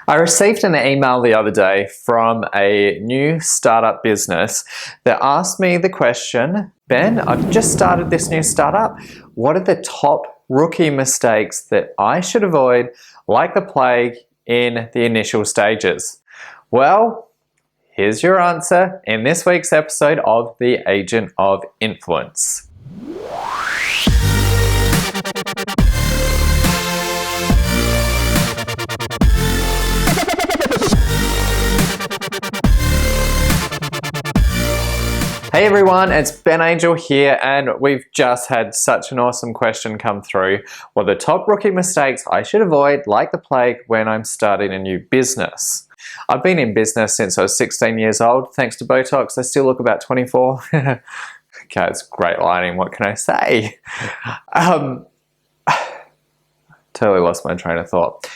I received an email the other day from a new startup business that asked me the question, Ben, I've just started this new startup. What are the top rookie mistakes that I should avoid like the plague in the initial stages? Well, here's your answer in this week's episode of The Agent of Influence. Hey everyone, it's Ben Angel here, and we've just had such an awesome question come through. What are the top rookie mistakes I should avoid like the plague when I'm starting a new business? I've been in business since I was 16 years old. Thanks to Botox, I still look about 24. Okay, it's great lighting, what can I say? Totally lost my train of thought.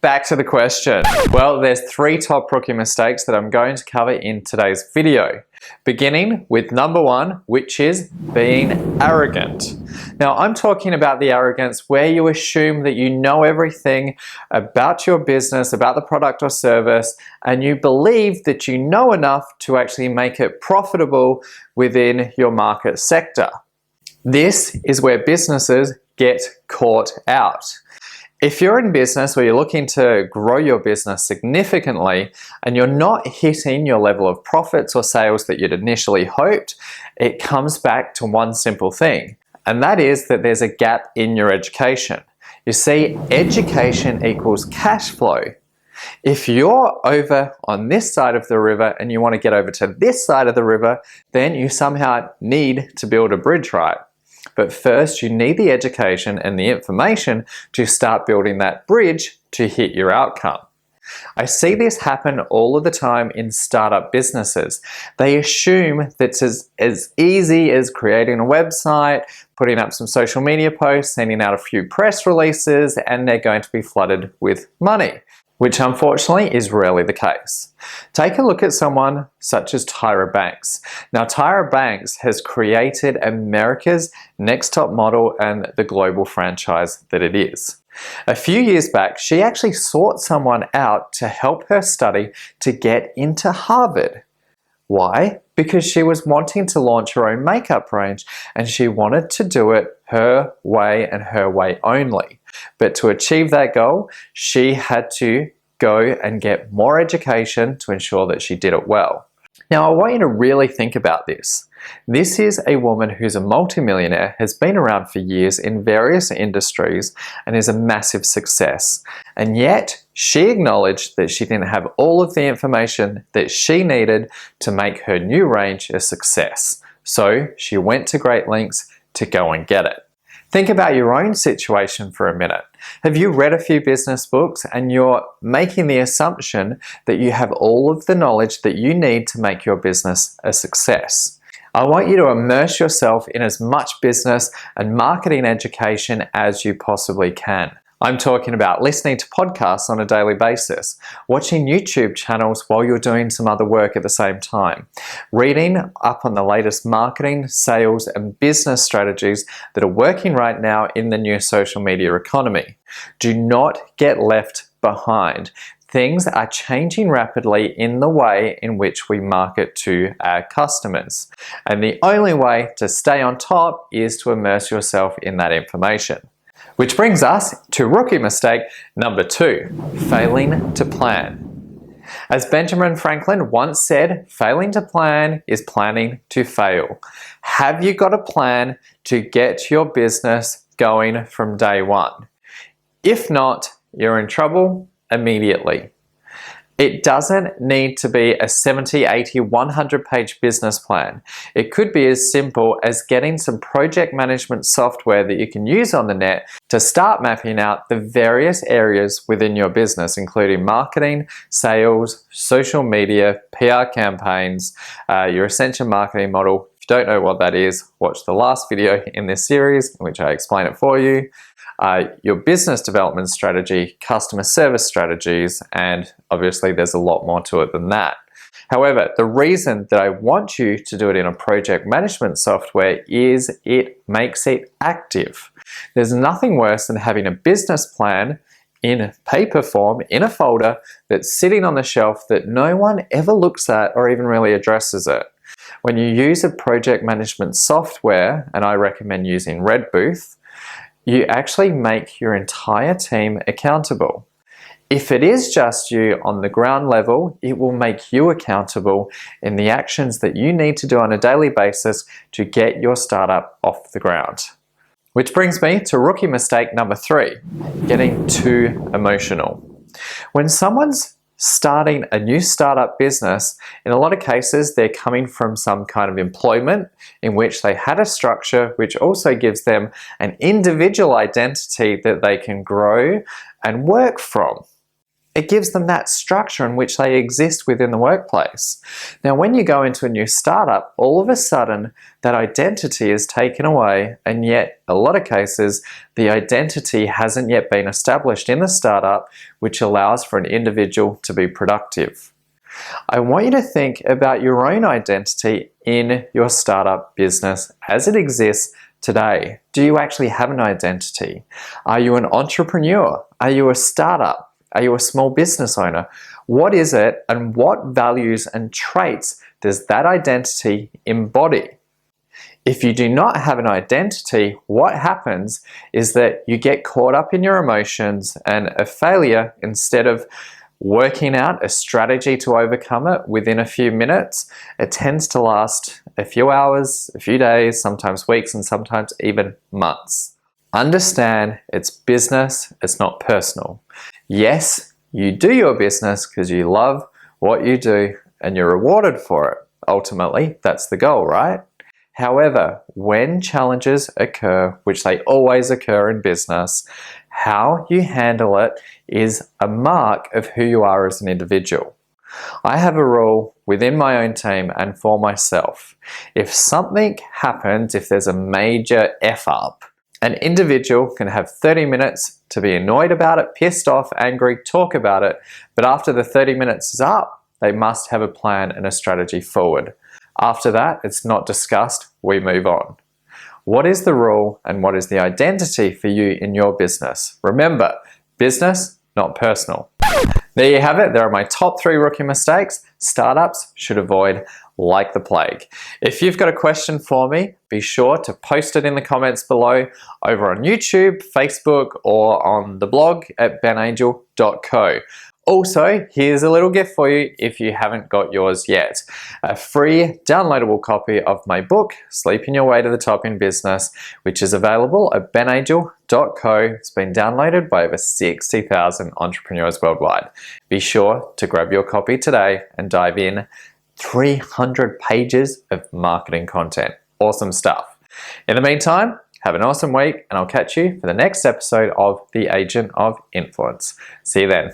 Back to the question. Well, there's 3 top rookie mistakes that I'm going to cover in today's video. Beginning with number 1, which is being arrogant. Now, I'm talking about the arrogance where you assume that you know everything about your business, about the product or service, and you believe that you know enough to actually make it profitable within your market sector. This is where businesses get caught out. If you're in business where you're looking to grow your business significantly and you're not hitting your level of profits or sales that you'd initially hoped, it comes back to one simple thing, and that is that there's a gap in your education. You see, education equals cash flow. If you're over on this side of the river and you want to get over to this side of the river, then you somehow need to build a bridge, right? But first, you need the education and the information to start building that bridge to hit your outcome. I see this happen all of the time in startup businesses. They assume that it's as easy as creating a website, putting up some social media posts, sending out a few press releases, and they're going to be flooded with money, which unfortunately is rarely the case. Take a look at someone such as Tyra Banks. Now, Tyra Banks has created America's Next Top Model and the global franchise that it is. A few years back, she actually sought someone out to help her study to get into Harvard. Why? Because she was wanting to launch her own makeup range and she wanted to do it her way and her way only. But to achieve that goal, she had to go and get more education to ensure that she did it well. Now, I want you to really think about this. This is a woman who's a multimillionaire, has been around for years in various industries, and is a massive success. And yet, she acknowledged that she didn't have all of the information that she needed to make her new range a success. So, she went to great lengths to go and get it. Think about your own situation for a minute. Have you read a few business books and you're making the assumption that you have all of the knowledge that you need to make your business a success? I want you to immerse yourself in as much business and marketing education as you possibly can. I'm talking about listening to podcasts on a daily basis, watching YouTube channels while you're doing some other work at the same time, reading up on the latest marketing, sales, and business strategies that are working right now in the new social media economy. Do not get left behind. Things are changing rapidly in the way in which we market to our customers. And the only way to stay on top is to immerse yourself in that information. Which brings us to rookie mistake number 2, failing to plan. As Benjamin Franklin once said, failing to plan is planning to fail. Have you got a plan to get your business going from day one? If not, you're in trouble immediately. It doesn't need to be a 70, 80, 100-page business plan. It could be as simple as getting some project management software that you can use on the net to start mapping out the various areas within your business, including marketing, sales, social media, PR campaigns, your ascension marketing model. If you don't know what that is, watch the last video in this series in which I explain it for you. Your business development strategy, customer service strategies, and obviously there's a lot more to it than that. However, the reason that I want you to do it in a project management software is it makes it active. There's nothing worse than having a business plan in paper form in a folder that's sitting on the shelf that no one ever looks at or even really addresses it. When you use a project management software, and I recommend using Redbooth, you actually make your entire team accountable. If it is just you on the ground level, it will make you accountable in the actions that you need to do on a daily basis to get your startup off the ground. Which brings me to rookie mistake number 3, getting too emotional. When someone's starting a new startup business, in a lot of cases, they're coming from some kind of employment in which they had a structure which also gives them an individual identity that they can grow and work from. It gives them that structure in which they exist within the workplace. Now, when you go into a new startup, all of a sudden that identity is taken away, and yet a lot of cases the identity hasn't yet been established in the startup, which allows for an individual to be productive. I want you to think about your own identity in your startup business as it exists today. Do you actually have an identity? Are you an entrepreneur? Are you a startup? Are you a small business owner? What is it, and what values and traits does that identity embody? If you do not have an identity, what happens is that you get caught up in your emotions, and a failure, instead of working out a strategy to overcome it within a few minutes, it tends to last a few hours, a few days, sometimes weeks, and sometimes even months. Understand it's business, it's not personal. Yes, you do your business because you love what you do and you're rewarded for it. Ultimately, that's the goal, right? However, when challenges occur, which they always occur in business, how you handle it is a mark of who you are as an individual. I have a rule within my own team and for myself. If something happens, if there's a major F-up, an individual can have 30 minutes to be annoyed about it, pissed off, angry, talk about it, but after the 30 minutes is up, they must have a plan and a strategy forward. After that, it's not discussed, we move on. What is the rule and what is the identity for you in your business? Remember, business, not personal. There you have it. There are my top 3 rookie mistakes startups should avoid like the plague. If you've got a question for me, be sure to post it in the comments below over on YouTube, Facebook, or on the blog at benangel.co. Also, here's a little gift for you if you haven't got yours yet. A free downloadable copy of my book, Sleeping Your Way to the Top in Business, which is available at benangel.co. It's been downloaded by over 60,000 entrepreneurs worldwide. Be sure to grab your copy today and dive in. 300 pages of marketing content. Awesome stuff. In the meantime, have an awesome week, and I'll catch you for the next episode of The Agent of Influence. See you then.